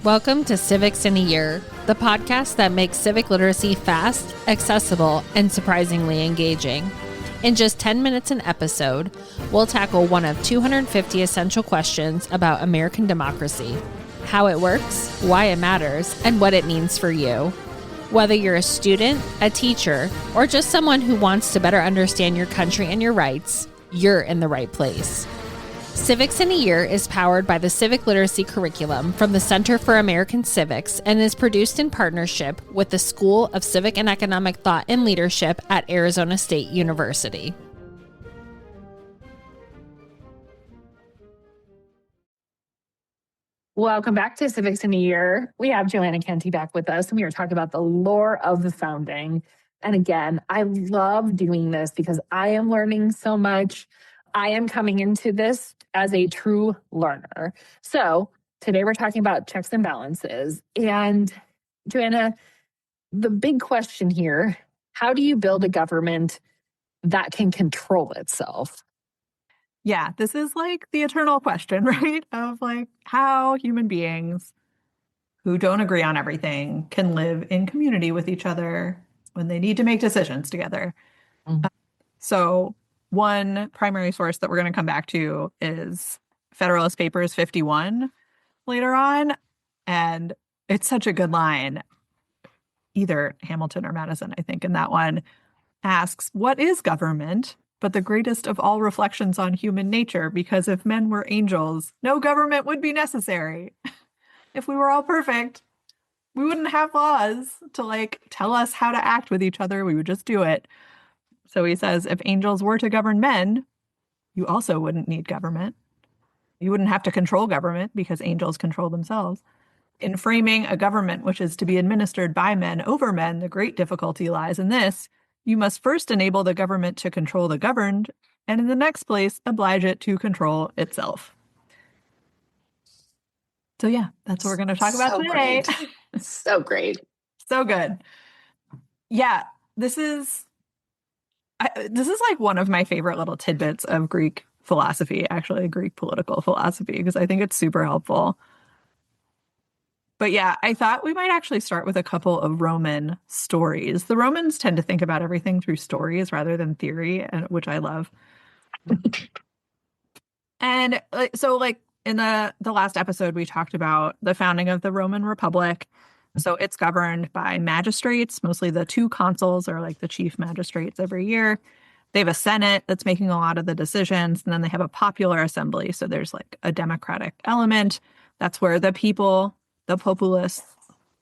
Welcome to Civics in a Year, the podcast that makes civic literacy fast, accessible, and surprisingly engaging. In just 10 minutes an episode, we'll tackle one of 250 essential questions about American democracy, how it works, why it matters, and what it means for you. Whether you're a student, a teacher, or just someone who wants to better understand your country and your rights, you're in the right place. Civics in a Year is powered by the Civic Literacy Curriculum from the Center for American Civics and is produced in partnership with the School of Civic and Economic Thought and Leadership at Arizona State University. Welcome back to Civics in a Year. We have Joanna Canty back with us, and we are talking about the lore of the founding. And again, I love doing this because I am learning so much. I am coming into this as a true learner. So today we're talking about checks and balances. And Joanna, the big question here, how do you build a government that can control itself? Yeah, this is like the eternal question, right? Of like how human beings who don't agree on everything can live in community with each other when they need to make decisions together. So one primary source that we're going to come back to is Federalist Papers 51 later on. And it's such a good line. Either Hamilton or Madison, I think, in that one asks, what is government? But the greatest of all reflections on human nature, because if men were angels, no government would be necessary. If we were all perfect, we wouldn't have laws to like tell us how to act with each other. We would just do it. So he says, if angels were to govern men, you also wouldn't need government. You wouldn't have to control government because angels control themselves. In framing a government which is to be administered by men over men, the great difficulty lies in this. You must first enable the government to control the governed, and in the next place, oblige it to control itself. So yeah, that's what we're going to talk about today. So great. So good. Yeah, this is like one of my favorite little tidbits of Greek philosophy, actually Greek political philosophy, because I think it's super helpful. But yeah, I thought we might actually start with a couple of Roman stories. The Romans tend to think about everything through stories rather than theory, which I love. And so like in the last episode, we talked about the founding of the Roman Republic. So it's governed by magistrates, mostly the two consuls are like the chief magistrates every year. They have a Senate that's making a lot of the decisions, and then they have a popular assembly. So there's like a democratic element. That's where the people, the populace,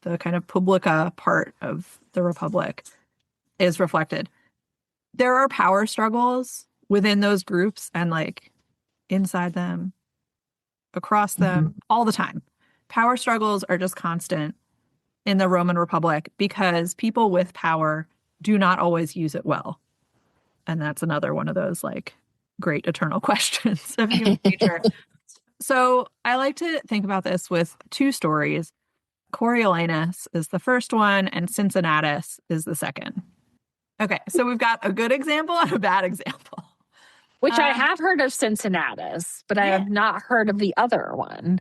the kind of publica part of the republic is reflected. There are power struggles within those groups and like inside them, across them, all the time. Power struggles are just constant in the Roman Republic because people with power do not always use it well. And that's another one of those like great eternal questions of human nature. So I like to think about this with two stories. Coriolanus is the first one and Cincinnatus is the second. Okay, so we've got a good example and a bad example. Which I have heard of Cincinnatus, but I have not heard of the other one.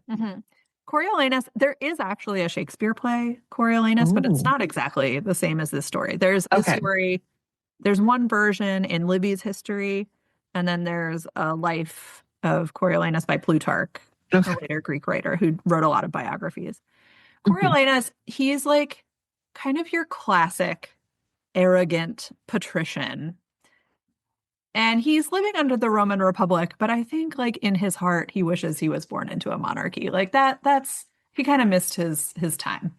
Coriolanus, there is actually a Shakespeare play, Coriolanus, but it's not exactly the same as this story. There's a story, there's one version in Livy's history, and then there's a life of Coriolanus by Plutarch, a later Greek writer who wrote a lot of biographies. Coriolanus, he's like kind of your classic arrogant patrician. And he's living under the Roman Republic, but I think like in his heart, he wishes he was born into a monarchy. Like he kind of missed his time.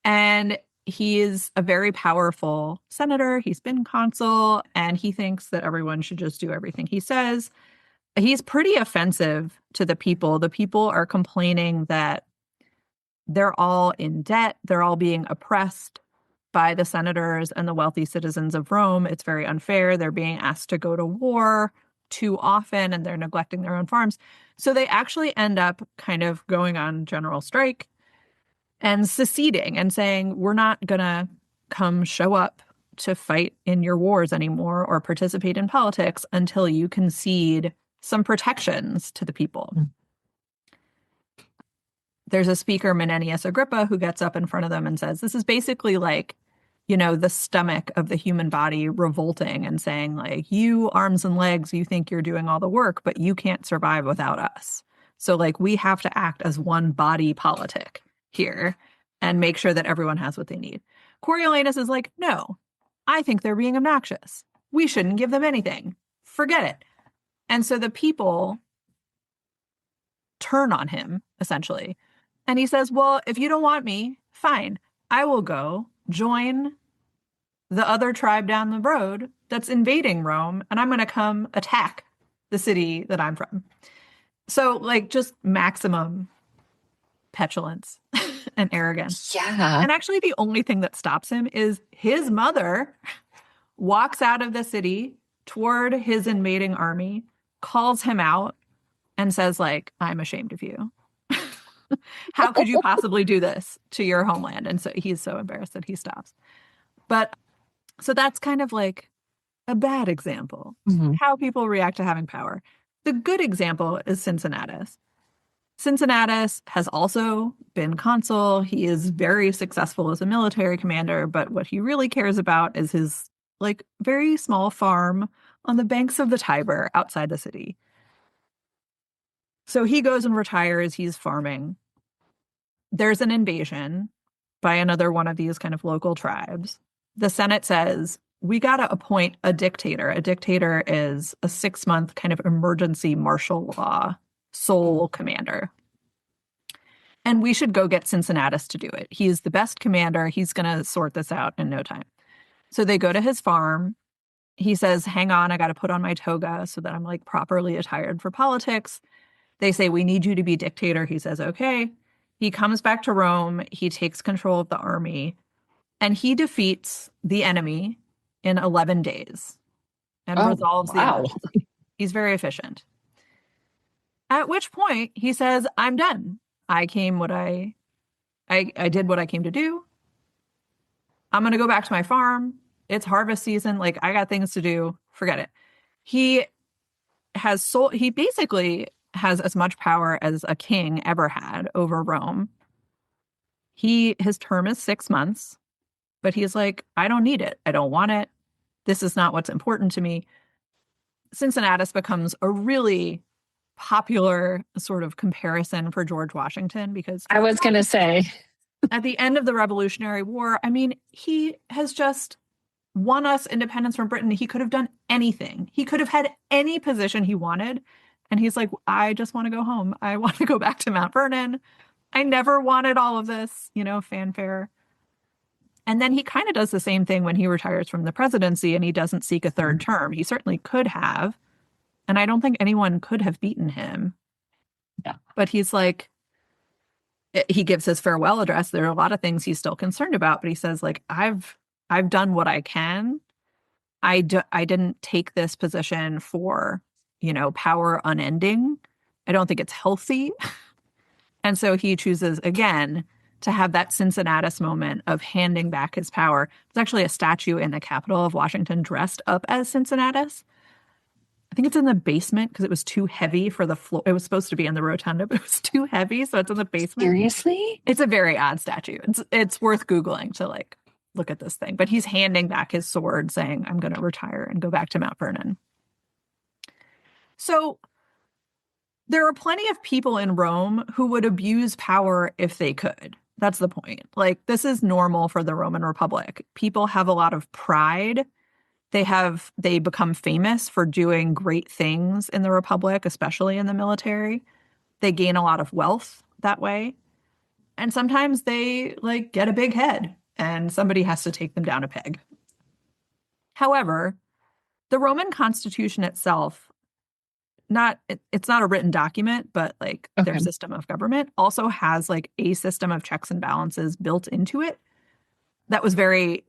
And he is a very powerful senator. He's been consul, and he thinks that everyone should just do everything he says. He's pretty offensive to the people. The people are complaining that they're all in debt. They're all being oppressed by the senators and the wealthy citizens of Rome. It's very unfair. They're being asked to go to war too often, and they're neglecting their own farms. So they actually end up kind of going on general strike and seceding and saying, we're not going to come show up to fight in your wars anymore or participate in politics until you concede some protections to the people. there's a speaker, Menenius Agrippa, who gets up in front of them and says, this is basically like, the stomach of the human body revolting and saying, like, you arms and legs, you think you're doing all the work, but you can't survive without us. So, like, we have to act as one body politic here and make sure that everyone has what they need. Coriolanus is like, no, I think they're being obnoxious. We shouldn't give them anything. Forget it. And so the people turn on him, essentially. And he says, well, if you don't want me, fine. I will go join the other tribe down the road that's invading Rome, and I'm going to come attack the city that I'm from. So, like, just maximum petulance and arrogance. Yeah. And actually, the only thing that stops him is his mother walks out of the city toward his invading army, calls him out, and says, like, I'm ashamed of you. How could you possibly do this to your homeland? And so he's so embarrassed that he stops. But so that's kind of like a bad example, how people react to having power. The good example is Cincinnatus. Cincinnatus has also been consul. He is very successful as a military commander, but what he really cares about is his like very small farm on the banks of the Tiber outside the city. So he goes and retires. He's farming. There's an invasion by another one of these kind of local tribes. The Senate says, we got to appoint a dictator. A dictator is a 6-month kind of emergency martial law sole commander. And we should go get Cincinnatus to do it. He's the best commander. He's going to sort this out in no time. So they go to his farm. He says, hang on, I got to put on my toga so that I'm like properly attired for politics. They say, we need you to be dictator. He says, okay. He comes back to Rome. He takes control of the army and he defeats the enemy in 11 days and resolves the enemy. He's very efficient. At which point he says, I'm done. I did what I came to do. I'm going to go back to my farm. It's harvest season. Like, I got things to do. Forget it. He basically has as much power as a king ever had over Rome. His term is 6 months, but he's like, I don't need it. I don't want it. This is not what's important to me. Cincinnatus becomes a really popular sort of comparison for George Washington because I was going to say at the end of the Revolutionary War, I mean, he has just won us independence from Britain. He could have done anything. He could have had any position he wanted. And he's like, I just want to go home. I want to go back to Mount Vernon. I never wanted all of this, fanfare. And then he kind of does the same thing when he retires from the presidency and he doesn't seek a third term. He certainly could have. And I don't think anyone could have beaten him. Yeah. But he's like, he gives his farewell address. There are a lot of things he's still concerned about, but he says, like, I've done what I can. I didn't take this position for, power unending. I don't think it's healthy. And so he chooses again to have that Cincinnatus moment of handing back his power. There's actually a statue in the Capitol of Washington dressed up as Cincinnatus. I think it's in the basement because it was too heavy for the floor. It was supposed to be in the rotunda, but it was too heavy, so it's in the basement. Seriously? It's a very odd statue. It's worth Googling to like look at this thing. But he's handing back his sword saying, I'm going to retire and go back to Mount Vernon. So there are plenty of people in Rome who would abuse power if they could. That's the point. Like, this is normal for the Roman Republic. People have a lot of pride. They become famous for doing great things in the Republic, especially in the military. They gain a lot of wealth that way. And sometimes they like get a big head and somebody has to take them down a peg. However, the Roman Constitution itself, it's not a written document, but like their system of government also has like a system of checks and balances built into it that was very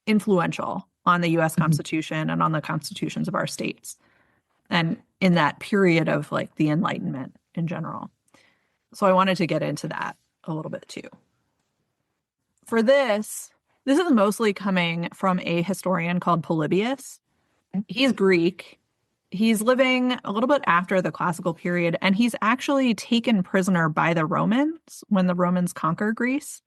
influential on the U.S. Constitution and on the constitutions of our states. And in that period of like the Enlightenment in general. So I wanted to get into that a little bit too. For this is mostly coming from a historian called Polybius. He's Greek. He's living a little bit after the classical period, and he's actually taken prisoner by the Romans when the Romans conquer Greece.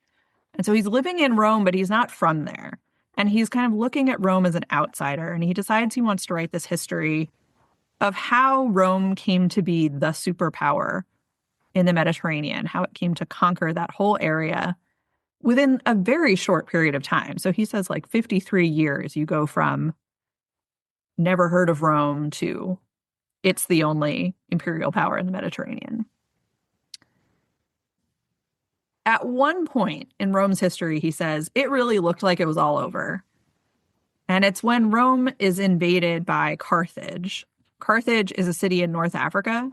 And so he's living in Rome, but he's not from there. And he's kind of looking at Rome as an outsider, and he decides he wants to write this history of how Rome came to be the superpower in the Mediterranean, how it came to conquer that whole area within a very short period of time. So he says like 53 years, you go from never heard of Rome to it's the only imperial power in the Mediterranean. At one point in Rome's history, he says, it really looked like it was all over. And it's when Rome is invaded by Carthage. Carthage is a city in North Africa.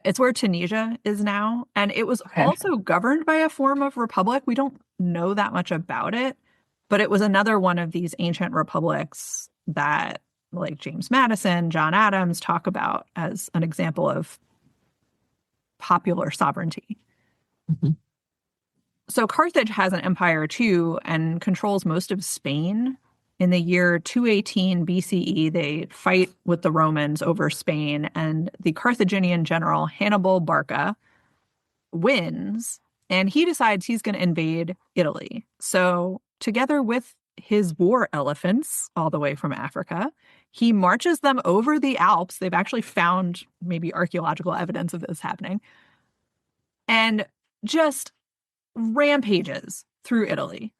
It's where Tunisia is now. And it was also governed by a form of republic. We don't know that much about it, but it was another one of these ancient republics that, like James Madison, John Adams talk about as an example of popular sovereignty. Mm-hmm. So Carthage has an empire too and controls most of Spain. In the year 218 BCE, they fight with the Romans over Spain, and the Carthaginian general Hannibal Barca wins, and he decides he's going to invade Italy. So together with his war elephants all the way from Africa, he marches them over the Alps. They've actually found maybe archaeological evidence of this happening, and just rampages through Italy.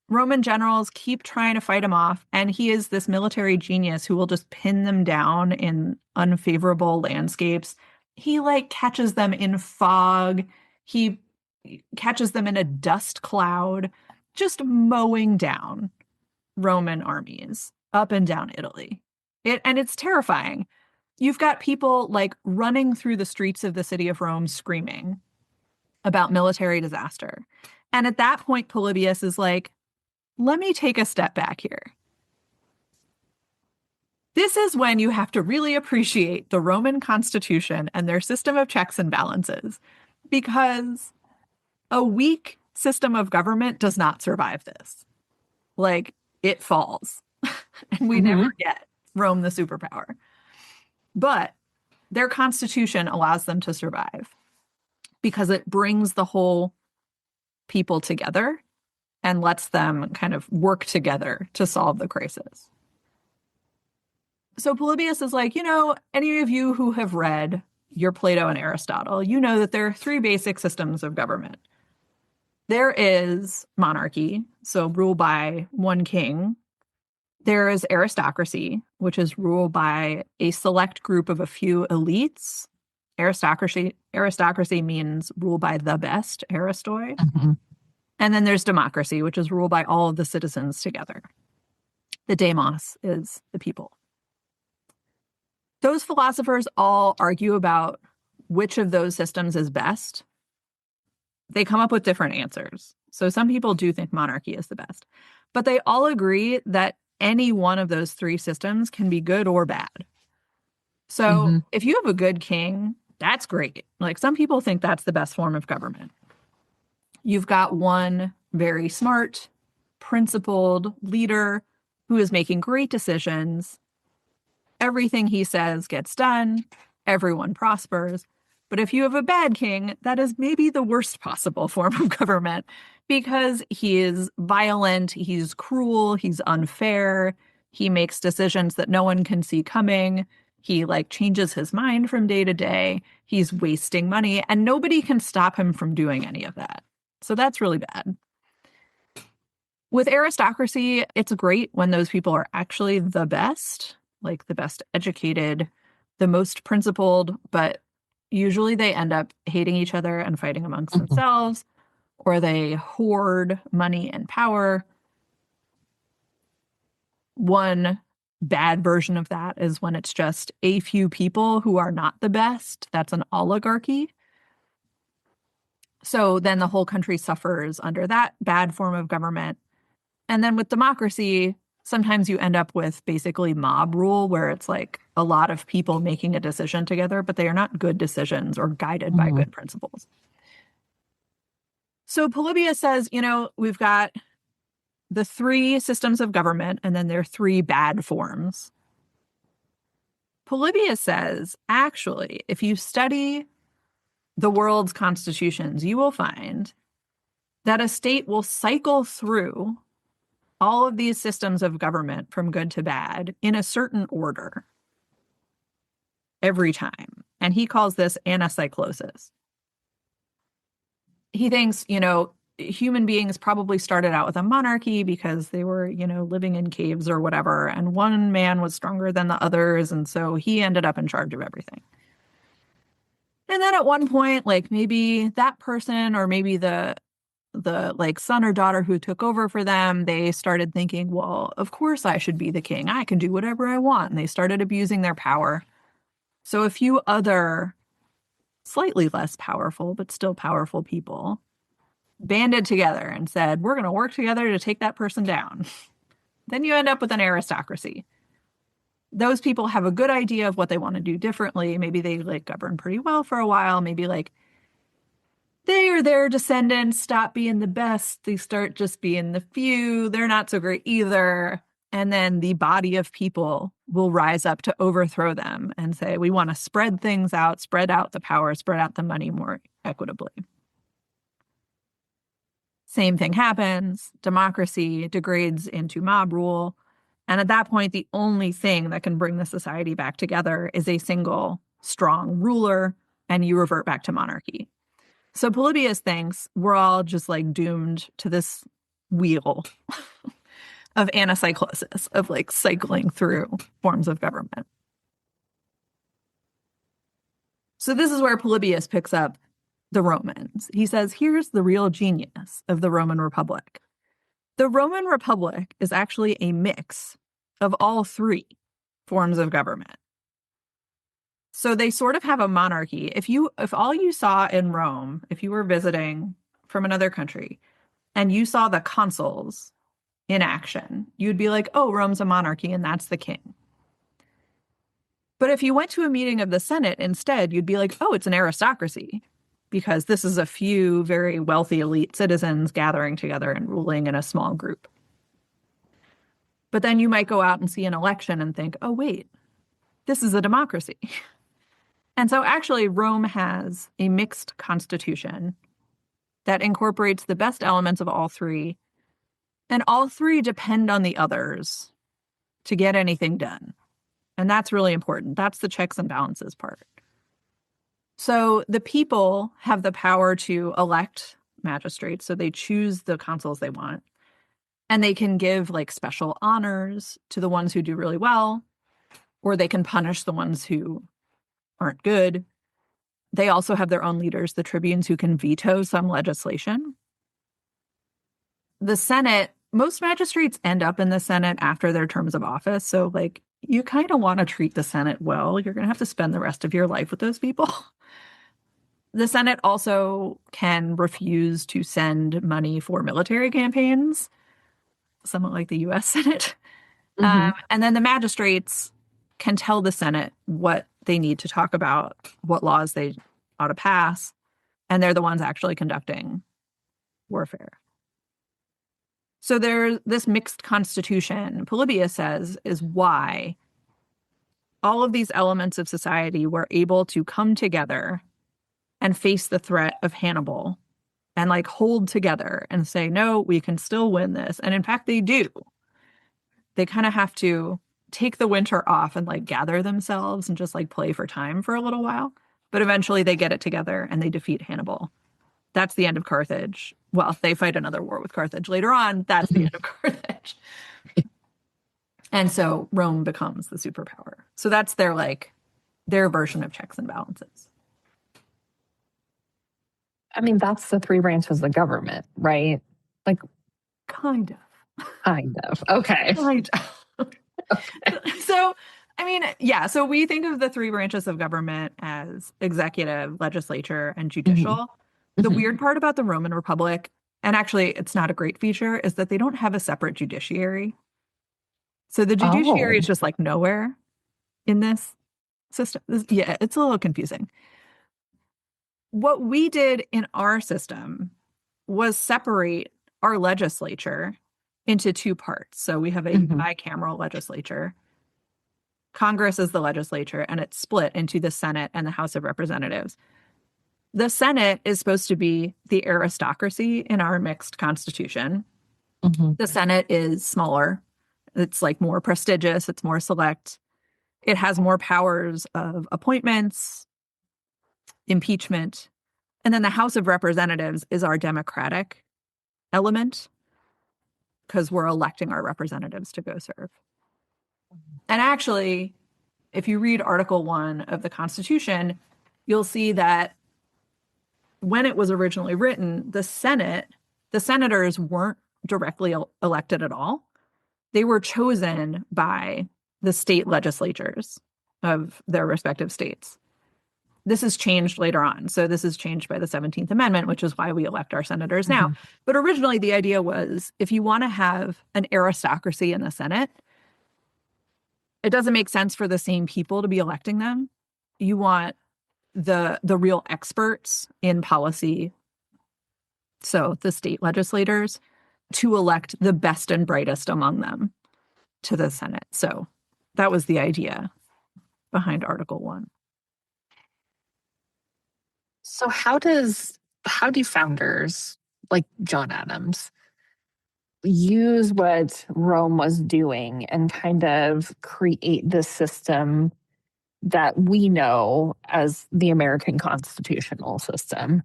Roman generals keep trying to fight him off, and he is this military genius who will just pin them down in unfavorable landscapes. He catches them in fog. He catches them in a dust cloud, just mowing down Roman armies up and down Italy. And it's terrifying. You've got people running through the streets of the city of Rome screaming about military disaster. And at that point, Polybius is like, let me take a step back here. This is when you have to really appreciate the Roman constitution and their system of checks and balances, because a weak system of government does not survive this. It falls, and we never get Rome the superpower. But their constitution allows them to survive because it brings the whole people together and lets them kind of work together to solve the crisis. So Polybius is like, any of you who have read your Plato and Aristotle, you know that there are three basic systems of government. There is monarchy, so rule by one king. There is aristocracy, which is ruled by a select group of a few elites. Aristocracy means rule by the best, aristoi. Mm-hmm. And then there's democracy, which is ruled by all of the citizens together. The demos is the people. Those philosophers all argue about which of those systems is best. They come up with different answers. So some people do think monarchy is the best. But they all agree that any one of those three systems can be good or bad. So if you have a good king, that's great. Some people think that's the best form of government. You've got one very smart, principled leader who is making great decisions. Everything he says gets done. Everyone prospers. But if you have a bad king, that is maybe the worst possible form of government because he is violent, he's cruel, he's unfair, he makes decisions that no one can see coming. He changes his mind from day to day. He's wasting money, and nobody can stop him from doing any of that. So that's really bad. With aristocracy, it's great when those people are actually the best, the best educated, the most principled, but usually they end up hating each other and fighting amongst themselves, or they hoard money and power. One bad version of that is when it's just a few people who are not the best. That's an oligarchy. So then the whole country suffers under that bad form of government. And then with democracy, sometimes you end up with basically mob rule, where it's a lot of people making a decision together, but they are not good decisions or guided by good principles. So Polybius says, we've got the three systems of government, and then there are three bad forms. Polybius says, actually, if you study the world's constitutions, you will find that a state will cycle through all of these systems of government from good to bad in a certain order every time. And he calls this anacyclosis. He thinks, human beings probably started out with a monarchy because they were, living in caves or whatever. And one man was stronger than the others. And so he ended up in charge of everything. And then at one point, like maybe that person or maybe the like son or daughter who took over for them, they started thinking, well, of course I should be the king. I can do whatever I want. And they started abusing their power. So a few other slightly less powerful, but still powerful people banded together and said, we're going to work together to take that person down. Then you end up with an aristocracy. Those people have a good idea of what they want to do differently. Maybe they govern pretty well for a while. Maybe they or their descendants stop being the best. They start just being the few. They're not so great either. And then the body of people will rise up to overthrow them and say, we want to spread things out, spread out the power, spread out the money more equitably. Same thing happens. Democracy degrades into mob rule. And at that point, the only thing that can bring the society back together is a single strong ruler, and you revert back to monarchy. So Polybius thinks we're all just doomed to this wheel of anacyclosis, of cycling through forms of government. So this is where Polybius picks up the Romans. He says, here's the real genius of the Roman Republic. The Roman Republic is actually a mix of all three forms of government. So they sort of have a monarchy. If all you saw in Rome, if you were visiting from another country and you saw the consuls in action, you'd be like, oh, Rome's a monarchy and that's the king. But if you went to a meeting of the Senate instead, you'd be like, oh, it's an aristocracy, because this is a few very wealthy elite citizens gathering together and ruling in a small group. But then you might go out and see an election and think, oh, wait, this is a democracy. And so actually Rome has a mixed constitution that incorporates the best elements of all three, and all three depend on the others to get anything done. And that's really important. That's the checks and balances part. So the people have the power to elect magistrates. So they choose the consuls they want. And they can give special honors to the ones who do really well, or they can punish the ones who aren't good. They also have their own leaders, the tribunes, who can veto some legislation. The Senate, most magistrates end up in the Senate after their terms of office. So you kind of want to treat the Senate well. You're going to have to spend the rest of your life with those people. The Senate also can refuse to send money for military campaigns, somewhat like the U.S. Senate. Mm-hmm. And then the magistrates can tell the Senate what they need to talk about, what laws they ought to pass, and they're the ones actually conducting warfare. So there's this mixed constitution, Polybius says, is why all of these elements of society were able to come together and face the threat of Hannibal and hold together and say, no, we can still win this. And in fact, they do. They kind of have to take the winter off and gather themselves and just play for time for a little while. But eventually they get it together and they defeat Hannibal. That's the end of Carthage. Well, they fight another war with Carthage later on. That's the end of Carthage. And so Rome becomes the superpower. So that's their version of checks and balances. I mean, that's the three branches of government, right? Kind of. Kind of. Okay. Kind of. Okay. So, I mean, yeah. So we think of the three branches of government as executive, legislature, and judicial. Mm-hmm. The weird part about the Roman Republic, and actually it's not a great feature, is that they don't have a separate judiciary. So the judiciary is just nowhere in this system. Yeah, it's a little confusing. What we did in our system was separate our legislature into two parts. So we have a bicameral legislature, Congress is the legislature, and it's split into the Senate and the House of Representatives. The Senate is supposed to be the aristocracy in our mixed constitution. Mm-hmm. The Senate is smaller. It's like more prestigious. It's more select. It has more powers of appointments, impeachment. And then the House of Representatives is our democratic element because we're electing our representatives to go serve. And actually, if you read Article 1 of the Constitution, you'll see that when it was originally written, the senators weren't directly elected at all. They were chosen by the state legislatures of their respective states. This is changed later on. So this is changed by the 17th Amendment, which is why we elect our senators now. But originally, the idea was if you want to have an aristocracy in the Senate, it doesn't make sense for the same people to be electing them. You want the real experts in policy, so the state legislators, to elect the best and brightest among them to the Senate. So that was the idea behind Article 1. So how do founders like John Adams use what Rome was doing and kind of create this system that we know as the American constitutional system?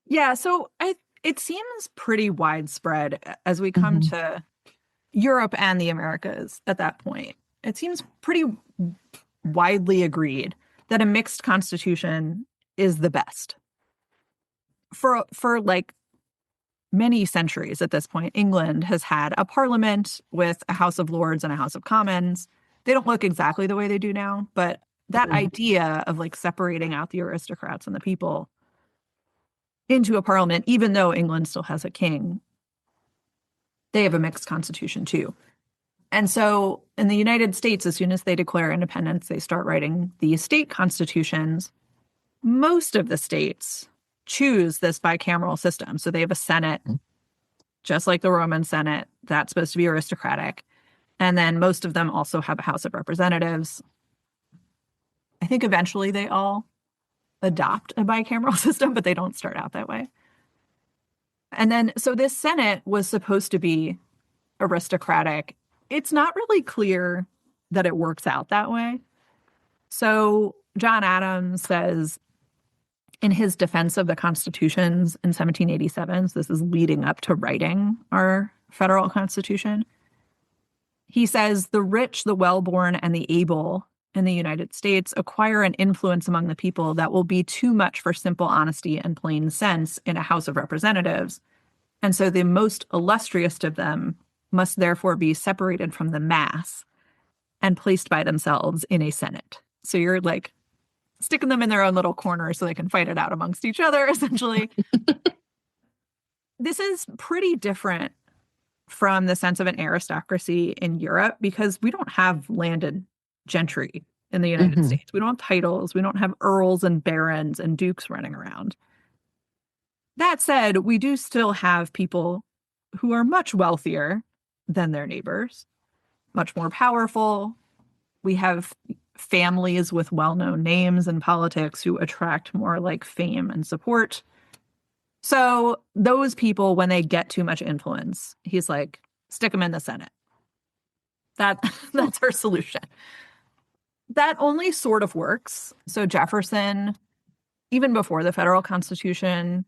Yeah, so it seems pretty widespread as we come to Europe and the Americas at that point. It seems pretty widely agreed that a mixed constitution is the best. For like many centuries at this point, England has had a parliament with a House of Lords and a House of Commons. They don't look exactly the way they do now, but that idea of like separating out the aristocrats and the people into a parliament, even though England still has a king, they have a mixed constitution too. And so in the United States, as soon as they declare independence, they start writing the state constitutions. Most of the states choose this bicameral system. So they have a Senate, just like the Roman Senate, that's supposed to be aristocratic. And then most of them also have a House of Representatives. I think eventually they all adopt a bicameral system, but they don't start out that way. And then, so this Senate was supposed to be aristocratic. It's not really clear that it works out that way. So John Adams says in his defense of the constitutions in 1787, so this is leading up to writing our federal constitution, he says the rich, the well-born, and the able in the United States acquire an influence among the people that will be too much for simple honesty and plain sense in a House of Representatives. And so the most illustrious of them must therefore be separated from the mass and placed by themselves in a Senate. So you're like sticking them in their own little corner so they can fight it out amongst each other, essentially. This is pretty different from the sense of an aristocracy in Europe because we don't have landed gentry in the United States. We don't have titles. We don't have earls and barons and dukes running around. That said, we do still have people who are much wealthier than their neighbors, much more powerful. We have families with well-known names in politics who attract more like fame and support. So those people, when they get too much influence, he's like, stick them in the Senate. That's our solution. That only sort of works. So Jefferson, even before the federal constitution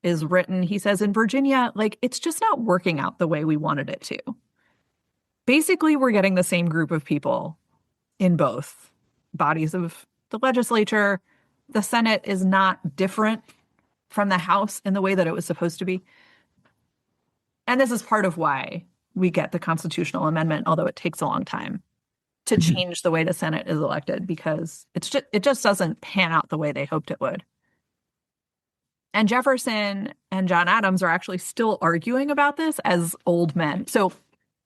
is written, he says in Virginia, like, it's just not working out the way we wanted it to. Basically, we're getting the same group of people in both bodies of the legislature. The Senate is not different from the House in the way that it was supposed to be. And this is part of why we get the constitutional amendment, although it takes a long time to change the way the Senate is elected because it just doesn't pan out the way they hoped it would. And Jefferson and John Adams are actually still arguing about this as old men. So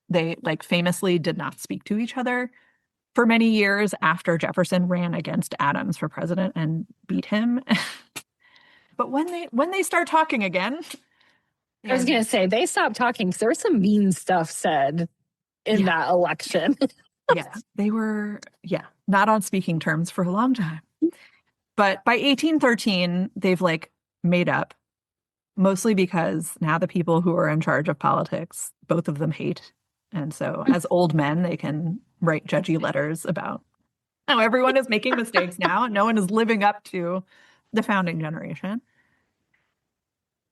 they like famously did not speak to each other for many years after Jefferson ran against Adams for president and beat him. But when they start talking again, I was going to say they stopped talking because there was some mean stuff said in that election. Yeah, they were, not on speaking terms for a long time. But by 1813, they've like made up, mostly because now the people who are in charge of politics, both of them hate. And so as old men, they can write judgy letters about how everyone is making mistakes now and no one is living up to the founding generation.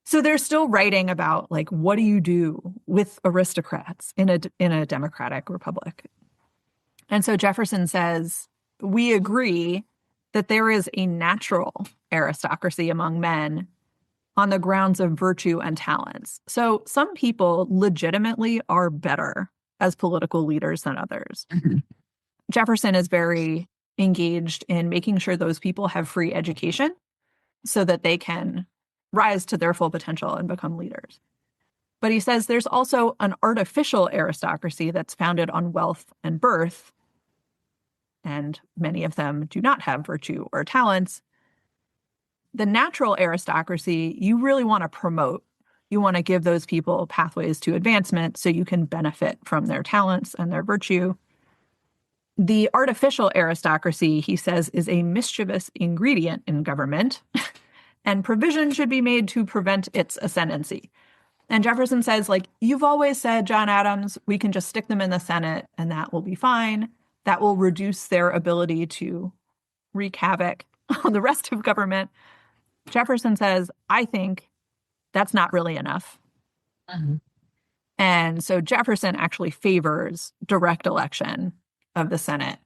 So they're still writing about, like, what do you do with aristocrats in a democratic republic? And so Jefferson says, we agree that there is a natural aristocracy among men on the grounds of virtue and talents. So some people legitimately are better as political leaders than others. Mm-hmm. Jefferson is very engaged in making sure those people have free education so that they can rise to their full potential and become leaders. But he says there's also an artificial aristocracy that's founded on wealth and birth, and many of them do not have virtue or talents. The natural aristocracy, you really want to promote. You want to give those people pathways to advancement so you can benefit from their talents and their virtue. The artificial aristocracy, he says, is a mischievous ingredient in government, and provision should be made to prevent its ascendancy. And Jefferson says, like, you've always said, John Adams, we can just stick them in the Senate and that will be fine. That will reduce their ability to wreak havoc on the rest of government. Jefferson says, I think that's not really enough. Mm-hmm. And so Jefferson actually favors direct election of the Senate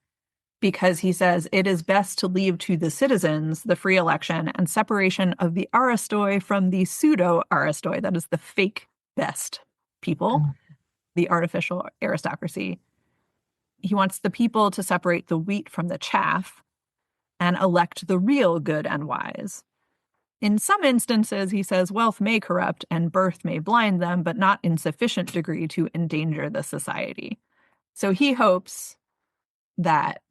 because he says it is best to leave to the citizens the free election and separation of the aristoi from the pseudo-aristoi, that is the fake best people, the artificial aristocracy. He wants the people to separate the wheat from the chaff and elect the real good and wise. In some instances, he says, wealth may corrupt and birth may blind them, but not in sufficient degree to endanger the society. So he hopes that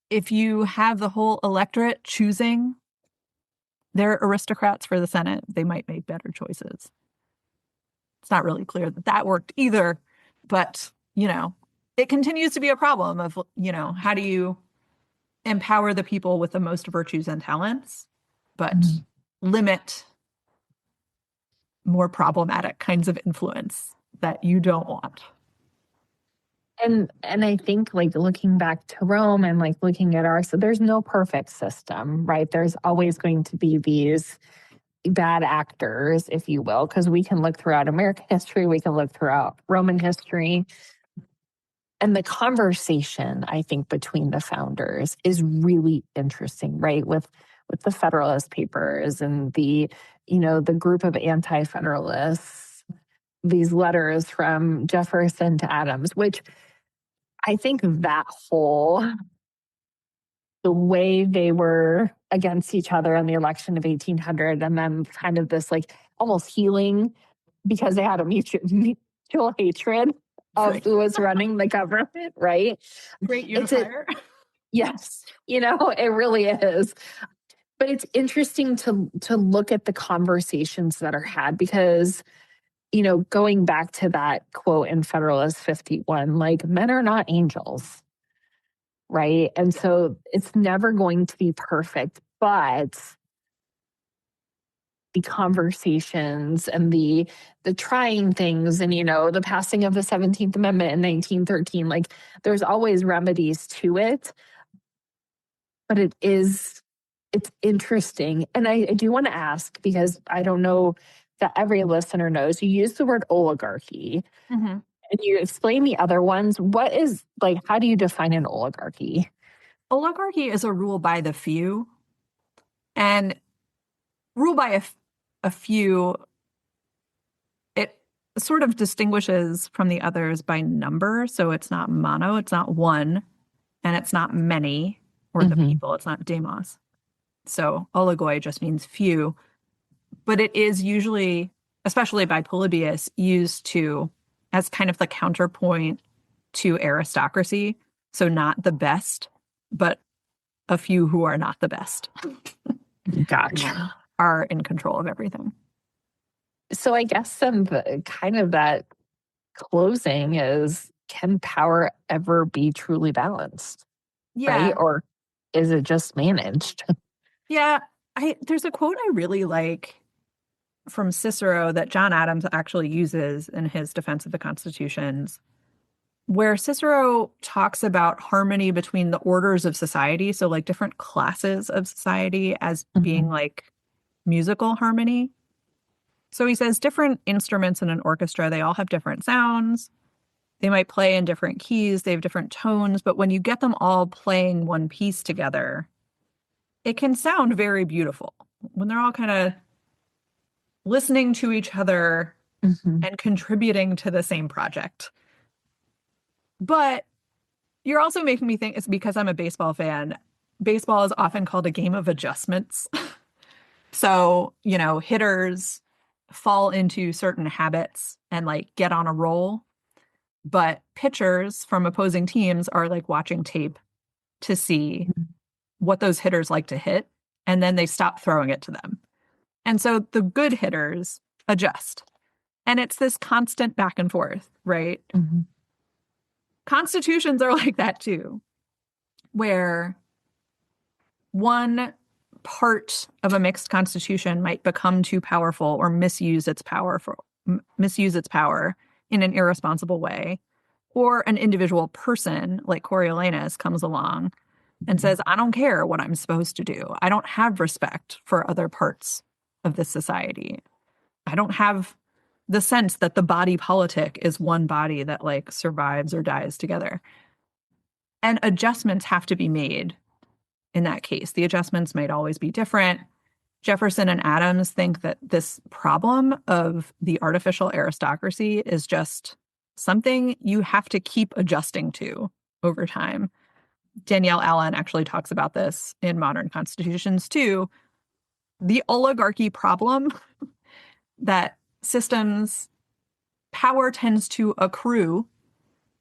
if you have the whole electorate choosing their aristocrats for the Senate, they might make better choices. It's not really clear that that worked either, but, you know, it continues to be a problem of, you know, how do you empower the people with the most virtues and talents, but limit more problematic kinds of influence that you don't want. And I think, like, looking back to Rome and like looking at so there's no perfect system, right? There's always going to be these bad actors, if you will, because we can look throughout American history, we can look throughout Roman history. And the conversation, I think, between the founders is really interesting, right? With the Federalist Papers and the group of anti-federalists, these letters from Jefferson to Adams, which I think that the way they were against each other in the election of 1800, and then kind of this like almost healing because they had a mutual hatred of who was running the government, right? Great unifier. Yes, it really is. But it's interesting to look at the conversations that are had because, going back to that quote in Federalist 51, like, men are not angels, right? And so it's never going to be perfect, but the conversations and the trying things and, the passing of the 17th Amendment in 1913, like, there's always remedies to it. But it's interesting. And I do want to ask, because I don't know that every listener knows, you use the word oligarchy. Mm-hmm. And you explain the other ones. What is, like, how do you define an oligarchy? Oligarchy is a rule by the few. And rule by a few, it sort of distinguishes from the others by number. So it's not mono, it's not one, and it's not many, or the people, it's not demos. So oligoi just means few. But it is usually, especially by Polybius, used as kind of the counterpoint to aristocracy. So not the best, but a few who are not the best. Gotcha. Are in control of everything. So I guess then kind of that closing is, can power ever be truly balanced? Yeah. Right? Or is it just managed? Yeah. There's a quote I really like from Cicero that John Adams actually uses in his defense of the constitutions, where Cicero talks about harmony between the orders of society, so like different classes of society, as being like musical harmony. So he says different instruments in an orchestra, they all have different sounds. They might play in different keys, they have different tones, but when you get them all playing one piece together, it can sound very beautiful when they're all kind of listening to each other and contributing to the same project. But you're also making me think, it's because I'm a baseball fan. Baseball is often called a game of adjustments. So, you know, hitters fall into certain habits and like get on a roll. But pitchers from opposing teams are like watching tape to see what those hitters like to hit. And then they stop throwing it to them. And so the good hitters adjust. And it's this constant back and forth, right? Constitutions are like that too, where one part of a mixed constitution might become too powerful or misuse its power in an irresponsible way, or an individual person like Coriolanus comes along and says, I don't care what I'm supposed to do. I don't have respect for other parts of this society. I don't have the sense that the body politic is one body that like survives or dies together. And adjustments have to be made in that case. The adjustments might always be different. Jefferson and Adams think that this problem of the artificial aristocracy is just something you have to keep adjusting to over time. Danielle Allen actually talks about this in Modern Constitutions too. The oligarchy problem, that systems, power tends to accrue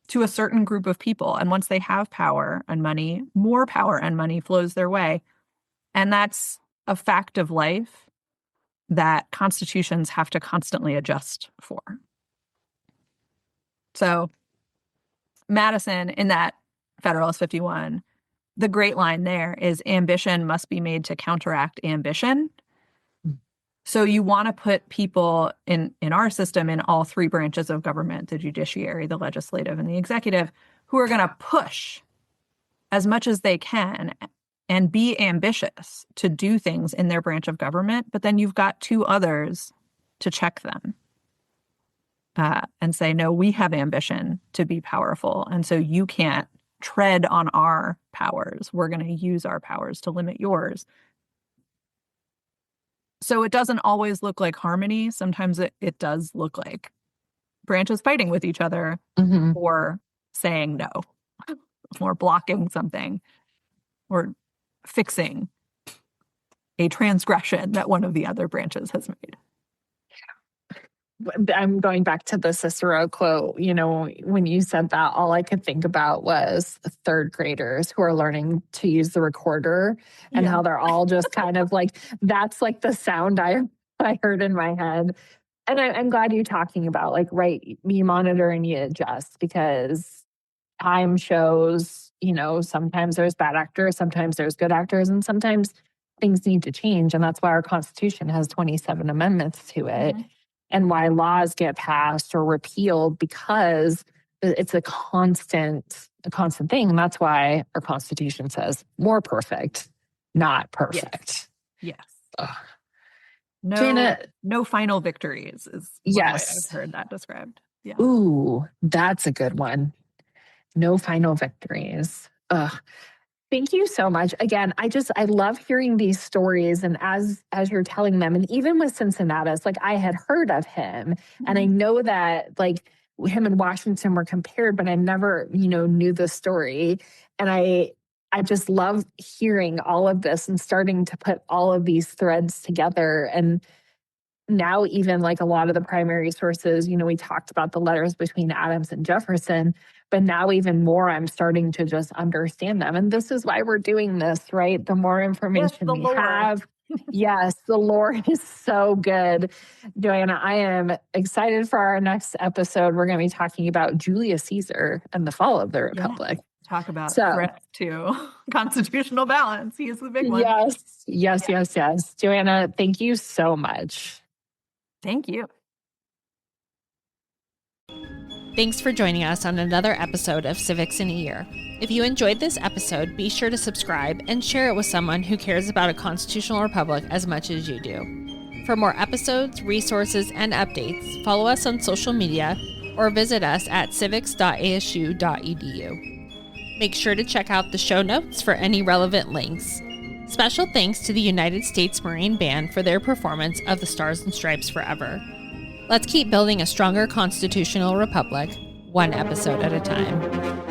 to a certain group of people. And once they have power and money, more power and money flows their way. And that's a fact of life that constitutions have to constantly adjust for. So Madison, in that Federalist 51, the great line there is ambition must be made to counteract ambition. So you want to put people in our system in all three branches of government, the judiciary, the legislative, and the executive, who are going to push as much as they can and be ambitious to do things in their branch of government. But then you've got two others to check them and say, no, we have ambition to be powerful. And so you can't tread on our powers. We're going to use our powers to limit yours. So it doesn't always look like harmony. Sometimes it does look like branches fighting with each other or saying no, or blocking something, or fixing a transgression that one of the other branches has made. I'm going back to the Cicero quote. You know, when you said that, all I could think about was third graders who are learning to use the recorder and how they're all just kind of like, that's like the sound I heard in my head. And I'm glad you're talking about like, right, you monitor and you adjust, because time shows, you know, sometimes there's bad actors, sometimes there's good actors, and sometimes things need to change. And that's why our Constitution has 27 amendments to it. And why laws get passed or repealed, because it's a constant thing. And that's why our Constitution says more perfect, not perfect. Yes. Ugh. No final victories is one way I've heard that described. Yeah. Ooh, that's a good one. No final victories. Ugh. Thank you so much. Again, I love hearing these stories, and as you're telling them, and even with Cincinnatus, like I had heard of him, and I know that like him and Washington were compared, but I never, knew the story. And I just love hearing all of this and starting to put all of these threads together. And now even like a lot of the primary sources, we talked about the letters between Adams and Jefferson, but now even more, I'm starting to just understand them. And this is why we're doing this, right? The more information we have, Yes, the lore is so good. Joanna, I am excited for our next episode. We're going to be talking about Julius Caesar and the fall of the Republic. Talk about threat to constitutional balance. He is the big one. Yes. Joanna, thank you so much. Thank you. Thanks for joining us on another episode of Civics in a Year. If you enjoyed this episode, be sure to subscribe and share it with someone who cares about a constitutional republic as much as you do. For more episodes, resources, and updates, follow us on social media or visit us at civics.asu.edu. Make sure to check out the show notes for any relevant links. Special thanks to the United States Marine Band for their performance of the Stars and Stripes Forever. Let's keep building a stronger constitutional republic, one episode at a time.